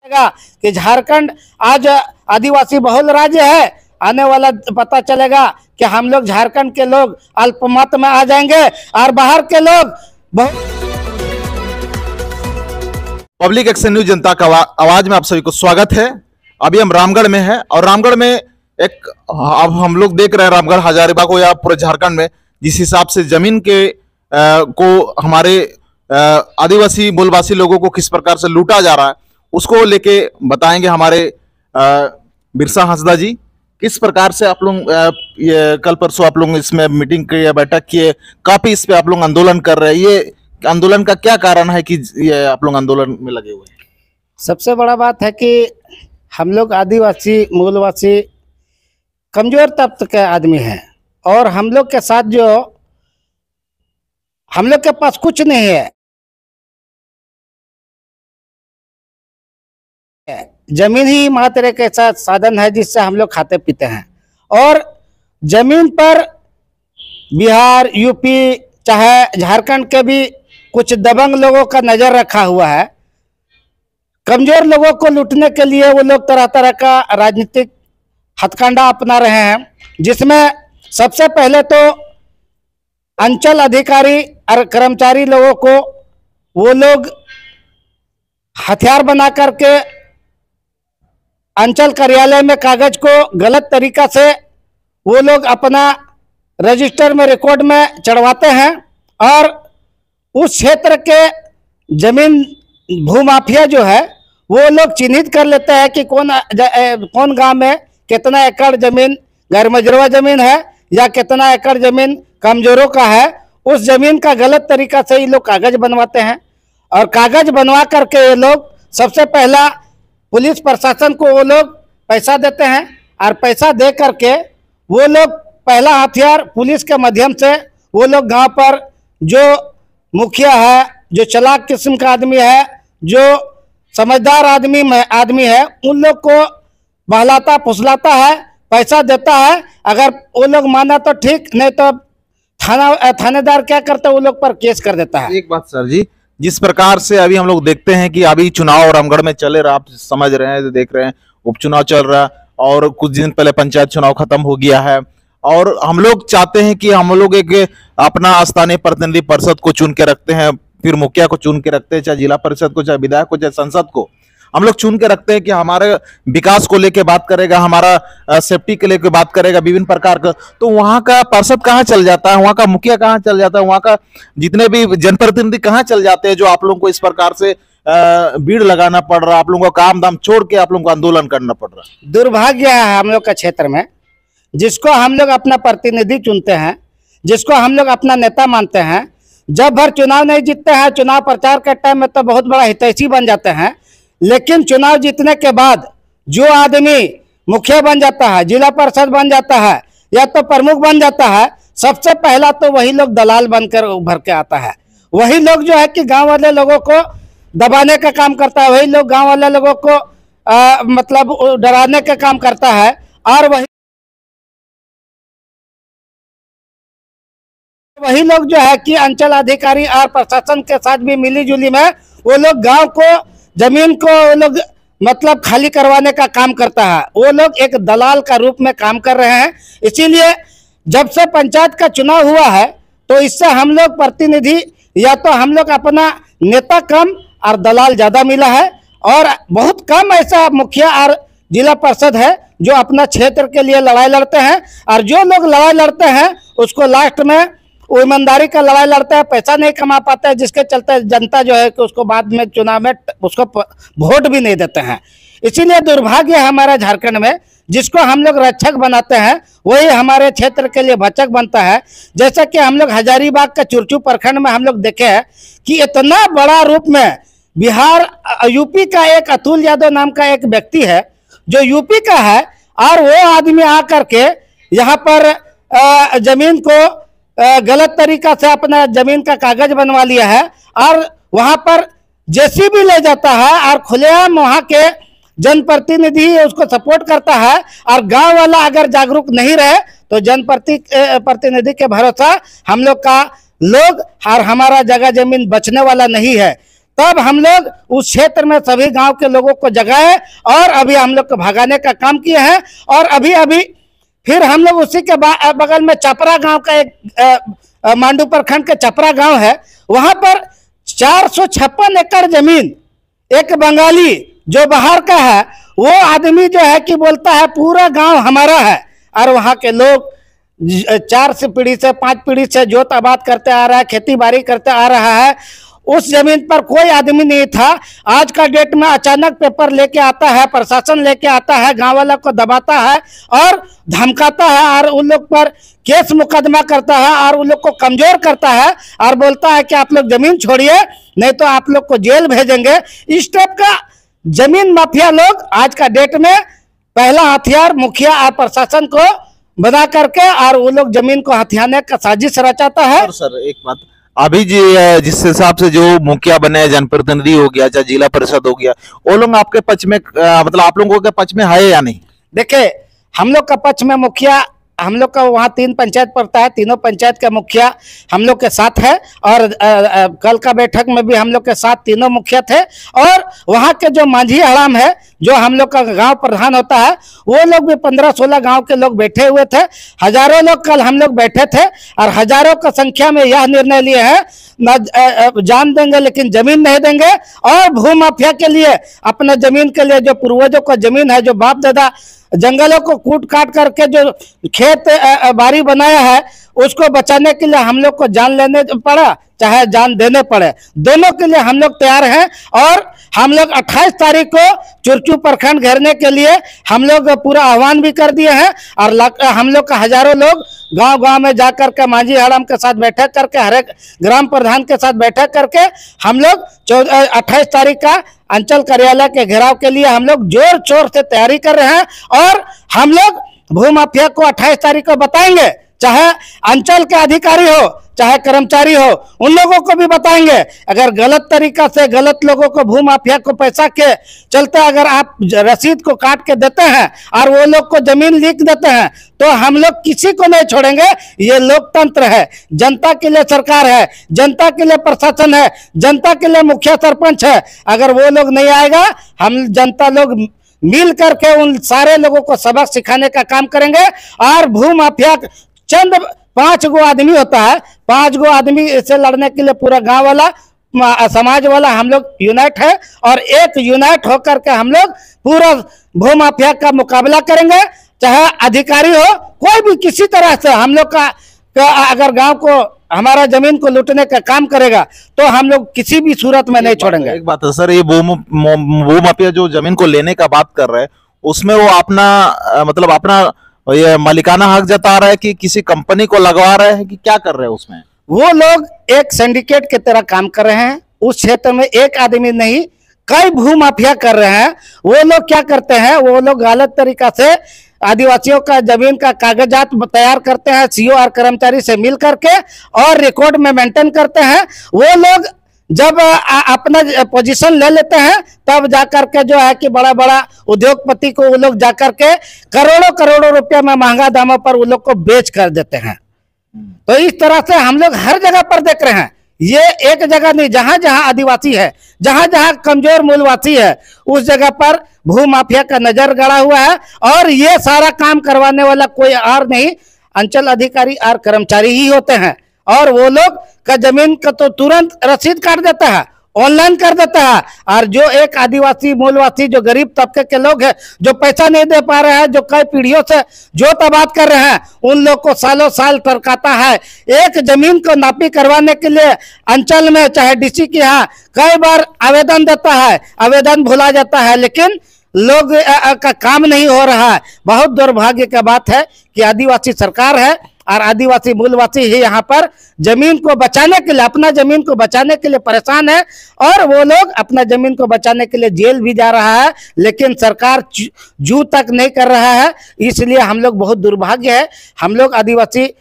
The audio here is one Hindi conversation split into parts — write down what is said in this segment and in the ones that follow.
कि झारखंड आज आदिवासी बहुल राज्य है। आने वाला पता चलेगा कि हम लोग झारखंड के लोग अल्पमत में आ जाएंगे और बाहर के लोग पब्लिक एक्शन न्यूज जनता का आवाज में आप सभी को स्वागत है। अभी हम रामगढ़ में हैं और रामगढ़ में अब हम लोग देख रहे हैं रामगढ़ हजारीबाग हो या पूरे झारखंड में जिस हिसाब से जमीन के को हमारे आदिवासी मूलवासी लोगों को किस प्रकार से लूटा जा रहा है उसको लेके बताएंगे हमारे बिरसा हांसदा जी। किस प्रकार से आप लोग ये कल परसों आप लोग इसमें मीटिंग किए, बैठक किए, काफी इस पे आप लोग आंदोलन कर रहे हैं। ये आंदोलन का क्या कारण है कि ये आप लोग आंदोलन में लगे हुए हैं? सबसे बड़ा बात है कि हम लोग आदिवासी मूलवासी कमजोर तबके के आदमी हैं और हम लोग के साथ जो हम लोग के पास कुछ नहीं है, जमीन ही मात्र एक ऐसा साधन है जिससे हम लोग खाते पीते हैं। और जमीन पर बिहार, यूपी, चाहे झारखंड के भी कुछ दबंग लोगों का नजर रखा हुआ है। कमजोर लोगों को लूटने के लिए वो लोग तरह तरह का राजनीतिक हथकंडा अपना रहे हैं, जिसमें सबसे पहले तो अंचल अधिकारी और कर्मचारी लोगों को वो लोग हथियार बना करके अंचल कार्यालय में कागज को गलत तरीका से वो लोग अपना रजिस्टर में रिकॉर्ड में चढ़वाते हैं और उस क्षेत्र के जमीन भूमाफिया जो है वो लोग चिन्हित कर लेते हैं कि कौन गांव में कितना एकड़ जमीन गैर मजरूआ जमीन है या कितना एकड़ जमीन कमजोरों का है। उस जमीन का गलत तरीका से ये लोग कागज बनवाते हैं और कागज बनवा करके ये लोग सबसे पहला पुलिस प्रशासन को वो लोग पैसा देते हैं और पैसा दे करके वो लोग पहला हथियार पुलिस के माध्यम से वो लोग गांव पर जो मुखिया है, जो चालाक किस्म का आदमी है, जो समझदार आदमी है, उन लोग को बहलाता फुसलाता है, पैसा देता है। अगर वो लोग माना तो ठीक, नहीं तो थानेदार क्या करता है वो लोग पर केस कर देता है। एक बात सर जी, जिस प्रकार से अभी हम लोग देखते हैं कि अभी चुनाव रामगढ़ में चले रहा, आप समझ रहे हैं, देख रहे हैं, उपचुनाव चल रहा है और कुछ दिन पहले पंचायत चुनाव खत्म हो गया है और हम लोग चाहते हैं कि हम लोग एक अपना स्थानीय प्रतिनिधि परिषद को चुन के रखते हैं, फिर मुखिया को चुन के रखते हैं, चाहे जिला परिषद को, चाहे विधायक को, चाहे संसद को हम लोग चुन के रखते हैं कि हमारे विकास को लेके बात करेगा, हमारा सेफ्टी के लेके बात करेगा, विभिन्न प्रकार का। तो वहां का पार्षद कहाँ चल जाता है, वहां का मुखिया कहाँ चल जाता है, वहां का जितने भी जनप्रतिनिधि कहाँ चल जाते हैं, जो आप लोगों को इस प्रकार से भीड़ लगाना पड़ रहा है, आप लोगों को काम धाम छोड़ के आप लोगों को आंदोलन करना पड़ रहा है। दुर्भाग्य है हम लोग का क्षेत्र में, जिसको हम लोग अपना प्रतिनिधि चुनते हैं, जिसको हम लोग अपना नेता मानते हैं, जब भर चुनाव नहीं जीतते हैं, चुनाव प्रचार के टाइम में तो बहुत बड़ा हितैषी बन जाते हैं, लेकिन चुनाव जीतने के बाद जो आदमी मुखिया बन जाता है, जिला परिषद बन जाता है या तो प्रमुख बन जाता है, सबसे पहला तो वही लोग दलाल बनकर उभर के आता है। वही लोग जो है कि गांव वाले लोगों को दबाने का काम करता है, वही लोग गांव वाले लोगों को मतलब डराने का काम करता है और वही लोग जो है कि अंचल अधिकारी और प्रशासन के साथ भी मिली जुली में वो लोग गांव को, जमीन को वो लोग मतलब खाली करवाने का काम करता है। वो लोग एक दलाल का रूप में काम कर रहे हैं। इसीलिए जब से पंचायत का चुनाव हुआ है तो इससे हम लोग प्रतिनिधि या तो हम लोग अपना नेता कम और दलाल ज्यादा मिला है और बहुत कम ऐसा मुखिया और जिला परिषद है जो अपना क्षेत्र के लिए लड़ाई लड़ते हैं। और जो लोग लड़ाई लड़ते हैं उसको लास्ट में वो ईमानदारी का लड़ाई लड़ता है, पैसा नहीं कमा पाता है, जिसके चलते जनता जो है कि उसको बाद में चुनाव में उसको वोट भी नहीं देते हैं। इसीलिए दुर्भाग्य है हमारा झारखंड में, जिसको हम लोग रक्षक बनाते हैं वही हमारे क्षेत्र के लिए भक्षक बनता है। जैसा कि हम लोग हजारीबाग का चुरचू प्रखंड में हम लोग देखे हैं कि इतना बड़ा रूप में बिहार, यूपी का एक अतुल यादव नाम का एक व्यक्ति है जो यूपी का है और वो आदमी आकर के यहाँ पर जमीन को गलत तरीका से अपना जमीन का कागज बनवा लिया है और वहां पर जेसीबी ले जाता है और खुलेआम वहां के जनप्रतिनिधि उसको सपोर्ट करता है। और गांव वाला अगर जागरूक नहीं रहे तो जनप्रतिनिधि के भरोसा हम लोग का लोग और हमारा जगह जमीन बचने वाला नहीं है। तब हम लोग उस क्षेत्र में सभी गांव के लोगों को जगाए और अभी हम लोग को भगाने का काम किए हैं। और अभी अभी फिर हम लोग उसी के बगल में चपरा गांव का एक मांडू प्रखंड के चपरा गांव है, वहां पर 456 एकड़ जमीन एक बंगाली जो बाहर का है वो आदमी जो है कि बोलता है पूरा गांव हमारा है, और वहां के लोग 4 से पीढ़ी से 5 पीढ़ी से जोत आबाद करते आ रहा है, खेती बाड़ी करते आ रहा है। उस जमीन पर कोई आदमी नहीं था। आज का डेट में अचानक पेपर लेके आता है, प्रशासन लेके आता है, गांव वाला को दबाता है और धमकाता है और उन लोग पर केस मुकदमा करता है और उन लोग को कमजोर करता है और बोलता है कि आप लोग जमीन छोड़िए नहीं तो आप लोग को जेल भेजेंगे। इस टाइप का जमीन माफिया लोग आज का डेट में पहला हथियार मुखिया और प्रशासन को बना करके और वो लोग जमीन को हथियाने का साजिश रचाता है। सर एक बात, अभी जिस हिसाब से जो मुखिया बने, जनप्रतिनिधि हो गया चाहे जिला परिषद हो गया, वो लोग आपके पक्ष में मतलब आप लोगों के पक्ष में है या नहीं? देखिए हम लोग का पक्ष में मुखिया, हम लोग का वहाँ 3 पंचायत पड़ता है, तीनों पंचायत का मुखिया हम लोग के साथ है और कल का बैठक में भी हम लोग के साथ तीनों मुखिया थे। और वहाँ के जो मांझी हड़ाम है जो हम लोग का गांव प्रधान होता है वो लोग भी 15-16 गांव के लोग बैठे हुए थे। हजारों लोग कल हम लोग बैठे थे और हजारों की संख्या में यह निर्णय लिए हैं न जान देंगे लेकिन जमीन नहीं देंगे। और भू माफिया के लिए, अपने जमीन के लिए, जो पूर्वजों का जमीन है, जो बाप दादा जंगलों को कूट काट करके जो खेत बाड़ी बनाया है उसको बचाने के लिए हम लोग को जान लेने पड़ा चाहे जान देने पड़े, दोनों के लिए हम लोग तैयार हैं। और हम लोग 28 तारीख को चुरचू प्रखंड घेरने के लिए हम लोग पूरा आह्वान भी कर दिए हैं और हम लोग का हजारों लोग गांव-गांव में जाकर के मांझी हड़ाम के साथ बैठक करके, हर एक ग्राम प्रधान के साथ बैठक करके हम लोग 28 तारीख का अंचल कार्यालय के घेराव के लिए हम लोग जोर शोर से तैयारी कर रहे हैं। और हम लोग भू माफिया को 28 तारीख को बताएंगे, चाहे अंचल के अधिकारी हो चाहे कर्मचारी हो, उन लोगों को भी बताएंगे अगर गलत तरीका से गलत लोगों को भू माफिया को पैसा के चलते अगर आप रसीद को काट के देते हैं और वो लोग को जमीन लिख देते हैं तो हम लोग किसी को नहीं छोड़ेंगे। ये लोकतंत्र है, जनता के लिए सरकार है, जनता के लिए प्रशासन है, जनता के लिए मुखिया सरपंच है। अगर वो लोग नहीं आएगा हम जनता लोग मिल करके उन सारे लोगों को सबक सिखाने का काम करेंगे। और भू माफिया चंद 5 गो आदमी होता है, 5 गो आदमी से लड़ने के लिए पूरा गांव वाला समाज वाला हम लोग यूनाइट है और एक यूनाइट होकर के हम लोग पूरा भू माफिया का मुकाबला करेंगे। चाहे अधिकारी हो, कोई भी किसी तरह से हम लोग का अगर गांव को हमारा जमीन को लूटने का काम करेगा तो हम लोग किसी भी सूरत में नहीं छोड़ेंगे। एक बात है सर, ये भू माफिया जो जमीन को लेने का बात कर रहे हैं उसमें वो अपना मतलब अपना ये मालिकाना हक जता रहा है कि किसी कंपनी को लगवा रहे हैं कि क्या कर रहे हैं उसमें? वो लोग एक सिंडिकेट की तरह काम कर रहे हैं। उस क्षेत्र में एक आदमी नहीं, कई भू माफिया कर रहे हैं। वो लोग क्या करते हैं, वो लोग गलत तरीका से आदिवासियों का जमीन का कागजात तैयार करते हैं सीओ और कर्मचारी से मिल करके और रिकॉर्ड में मेंटेन करते हैं। वो लोग जब अपना पोजीशन ले लेते हैं तब जाकर के जो है कि बड़ा बड़ा उद्योगपति को वो लोग जाकर के करोड़ों करोड़ों रुपया में महंगा दामों पर वो लोग को बेच कर देते हैं। तो इस तरह से हम लोग हर जगह पर देख रहे हैं, ये एक जगह नहीं, जहां जहां आदिवासी है, जहां जहां कमजोर मूलवासी है, उस जगह पर भू माफिया का नजर गड़ा हुआ है। और ये सारा काम करवाने वाला कोई और नहीं, अंचल अधिकारी और कर्मचारी ही होते हैं। और वो लोग का जमीन का तो तुरंत रसीद काट देता है, ऑनलाइन कर देता है। और जो एक आदिवासी मूलवासी जो गरीब तबके के लोग हैं जो पैसा नहीं दे पा रहे हैं, जो कई पीढ़ियों से जोत आबाद कर रहे हैं, उन लोग को सालों साल टरकाता है। एक जमीन को नापी करवाने के लिए अंचल में चाहे डीसी के यहाँ कई बार आवेदन देता है, आवेदन भुला जाता है, लेकिन लोग का काम नहीं हो रहा है। बहुत दुर्भाग्य की बात है कि आदिवासी सरकार है और आदिवासी मूलवासी ही यहाँ पर जमीन को बचाने के लिए, अपना जमीन को बचाने के लिए परेशान है। और वो लोग अपना जमीन को बचाने के लिए जेल भी जा रहा है, लेकिन सरकार जू तक नहीं कर रहा है। इसलिए हम लोग बहुत दुर्भाग्य है। हम लोग आदिवासी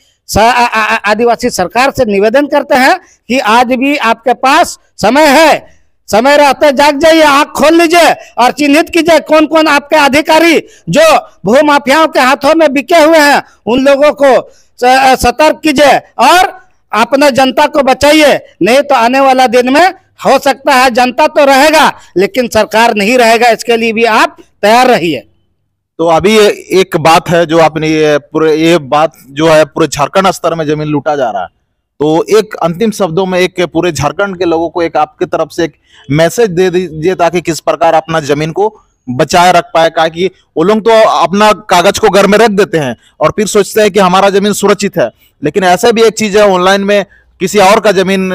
सरकार से निवेदन करते हैं कि आज भी आपके पास समय है, समय रहते जाग जाइए, आंख खोल लीजिए और चिन्हित कीजिए कौन कौन आपके अधिकारी जो भू माफियाओं के हाथों में बिके हुए हैं, उन लोगों को सतर्क कीजिए और अपना जनता को बचाइए। नहीं तो आने वाला दिन में हो सकता है जनता तो रहेगा लेकिन सरकार नहीं रहेगा, इसके लिए भी आप तैयार रहिए। तो अभी एक बात है जो आपने ये बात जो है पूरे झारखंड स्तर में जमीन लूटा जा रहा है, तो एक अंतिम शब्दों में एक पूरे झारखंड के लोगों को एक आपकी तरफ से एक मैसेज दे दीजिए ताकि किस प्रकार अपना जमीन को बचाए रख पाए। कि वो लोग तो अपना कागज को घर में रख देते हैं और फिर सोचते हैं कि हमारा जमीन सुरक्षित है, लेकिन ऐसा भी एक चीज है ऑनलाइन में किसी और का जमीन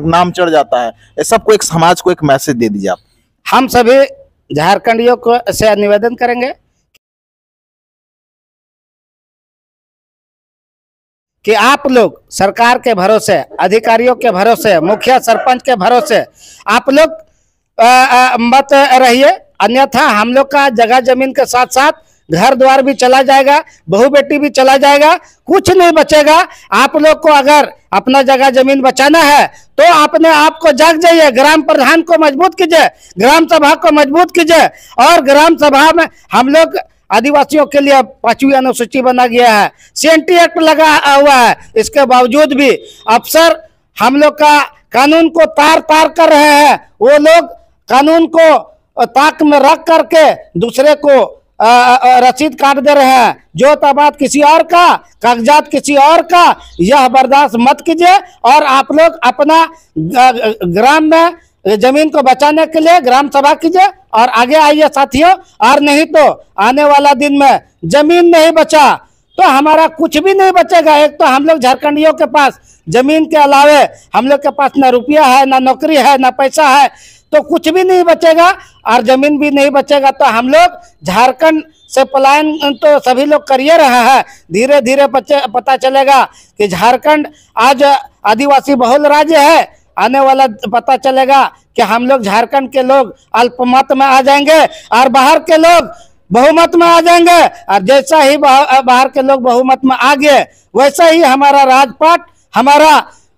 नाम चढ़ जाता है। इस सबको एक समाज को एक मैसेज दे दीजिए आप। हम सभी झारखंडियों को से निवेदन करेंगे कि आप लोग सरकार के भरोसे, अधिकारियों के भरोसे, मुखिया सरपंच के भरोसे आप लोग मत रहिए, अन्यथा हम लोग का जगह जमीन के साथ साथ घर द्वार भी चला जाएगा, बहू बेटी भी चला जाएगा, कुछ नहीं बचेगा। आप लोग को अगर अपना जगह जमीन बचाना है तो अपने आप को जाग जाइए, ग्राम प्रधान को मजबूत कीजिए, ग्राम सभा को मजबूत कीजिए। और ग्राम सभा में हम लोग आदिवासियों के लिए 5वीं अनुसूची बना गया है, CNT एक्ट लगा हुआ है, इसके बावजूद भी अफसर हम लोग का कानून को तार तार कर रहे हैं। वो लोग कानून को ताक में रख करके दूसरे को रसीद काट दे रहे हैं, जो तबाद किसी और का, कागजात किसी और का। यह बर्दाश्त मत कीजिए और आप लोग अपना ग्राम में जमीन को बचाने के लिए ग्राम सभा कीजिए और आगे आइए साथियों। और नहीं तो आने वाला दिन में जमीन नहीं बचा तो हमारा कुछ भी नहीं बचेगा। एक तो हम लोग झारखंडियों के पास जमीन के अलावे हम लोग के पास ना रुपया है, ना नौकरी है, ना पैसा है, तो कुछ भी नहीं बचेगा और जमीन भी नहीं बचेगा। तो हम लोग झारखंड से पलायन तो सभी लोग कर रहे हैं। धीरे धीरे पता चलेगा कि झारखंड आज आदिवासी बहुल राज्य है, आने वाला पता चलेगा कि हम लोग झारखंड के लोग अल्पमत में आ जाएंगे और बाहर के लोग बहुमत में आ जाएंगे। और जैसा ही बाहर के लोग बहुमत में आ गए वैसा ही हमारा राजपाट, हमारा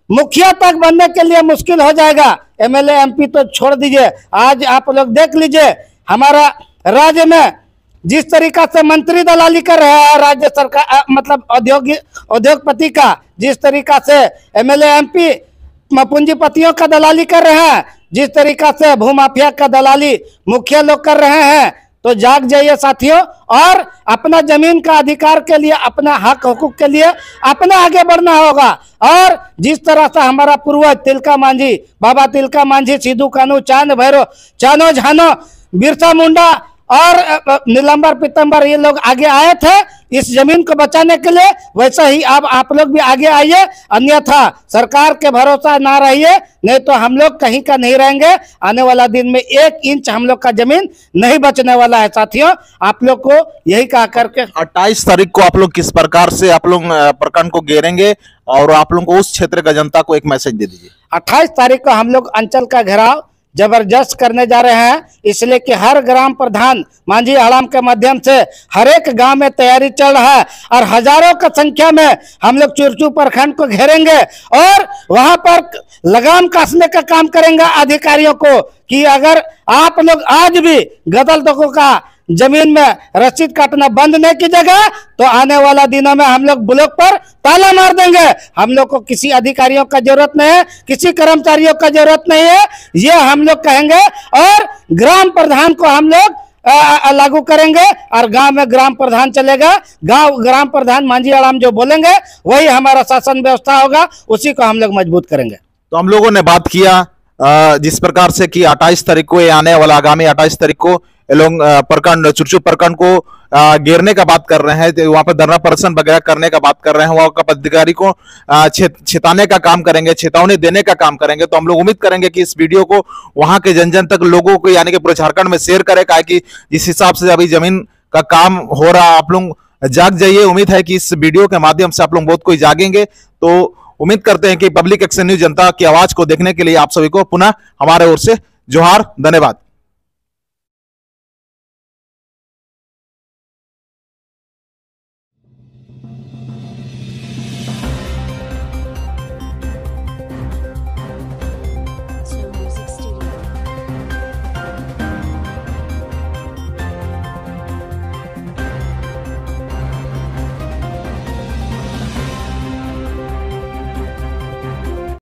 मुखिया तक बनने के लिए मुश्किल हो जाएगा। MLA MP तो छोड़ दीजिए, आज आप लोग देख लीजिए हमारा राज्य में जिस तरीका से मंत्री दलाली कर रहे हैं, राज्य सरकार मतलब उद्योगपति का जिस तरीका से MLA MP पूंजीपतियों का दलाली कर रहे हैं, जिस तरीका से भूमाफिया का दलाली मुखिया लोग कर रहे हैं, तो जाग जाइए साथियों और अपना जमीन का अधिकार के लिए, अपना हक हुकूक के लिए अपने आगे बढ़ना होगा। और जिस तरह से हमारा पूर्वज तिलका मांझी, बाबा तिलका मांझी, सिद्धू कानू, चांद भैरव, चानो झानो, बिरसा मुंडा और नीलंबर पीतम्बर ये लोग आगे आए थे इस जमीन को बचाने के लिए, वैसा ही अब आप लोग भी आगे आइए। अन्यथा सरकार के भरोसा ना रहिए, नहीं तो हम लोग कहीं का नहीं रहेंगे। आने वाला दिन में 1 इंच हम लोग का जमीन नहीं बचने वाला है साथियों। आप लोग को यही कहा करके 28 तारीख को आप लोग किस प्रकार से आप लोग प्रखंड को घेरेंगे और आप लोग को उस क्षेत्र का जनता को एक मैसेज दे दीजिए। 28 तारीख को हम लोग अंचल का घेराव जबरदस्त करने जा रहे हैं, इसलिए कि हर ग्राम प्रधान मांझी हड़ाम के माध्यम से हर एक गांव में तैयारी चल रहा है और हजारों की संख्या में हम लोग चुरचू प्रखंड को घेरेंगे और वहां पर लगाम कसने का काम करेंगे अधिकारियों को कि अगर आप लोग आज भी गदल तकों का जमीन में रसीद काटना बंद नहीं कीजिएगा तो आने वाला दिनों में हम लोग ब्लॉक पर ताला मार देंगे। हम लोग को किसी अधिकारियों का जरूरत नहीं है, किसी कर्मचारियों का जरूरत नहीं है, ये हम लोग कहेंगे और ग्राम प्रधान को हम लोग लागू करेंगे और गांव में ग्राम प्रधान चलेगा। गांव ग्राम प्रधान मांझी हड़ाम जो बोलेंगे वही हमारा शासन व्यवस्था होगा, उसी को हम लोग मजबूत करेंगे। तो हम लोगों ने बात किया जिस प्रकार से कि 28 तारीख को ये आने वाला आगामी 28 तारीख को लोग प्रखंड चुरचू प्रखंड को घेरने का बात कर रहे हैं, तो वहां पर धरना प्रदर्शन वगैरह करने का बात कर रहे हैं, वहां का पदाधिकारी को छिताने का काम करेंगे, चेतावनी देने का काम करेंगे। तो हम लोग उम्मीद करेंगे कि इस वीडियो को वहां के जन जन तक लोगों को यानी कि पूरे झारखंड में शेयर करें, कि जिस हिसाब से अभी जमीन का काम हो रहा आप लोग जाग जाइए। उम्मीद है कि इस वीडियो के माध्यम से आप लोग बहुत कोई जागेंगे। तो उम्मीद करते हैं कि पब्लिक एक्शन न्यूज जनता की आवाज को देखने के लिए आप सभी को पुनः हमारे ओर से जोहार, धन्यवाद।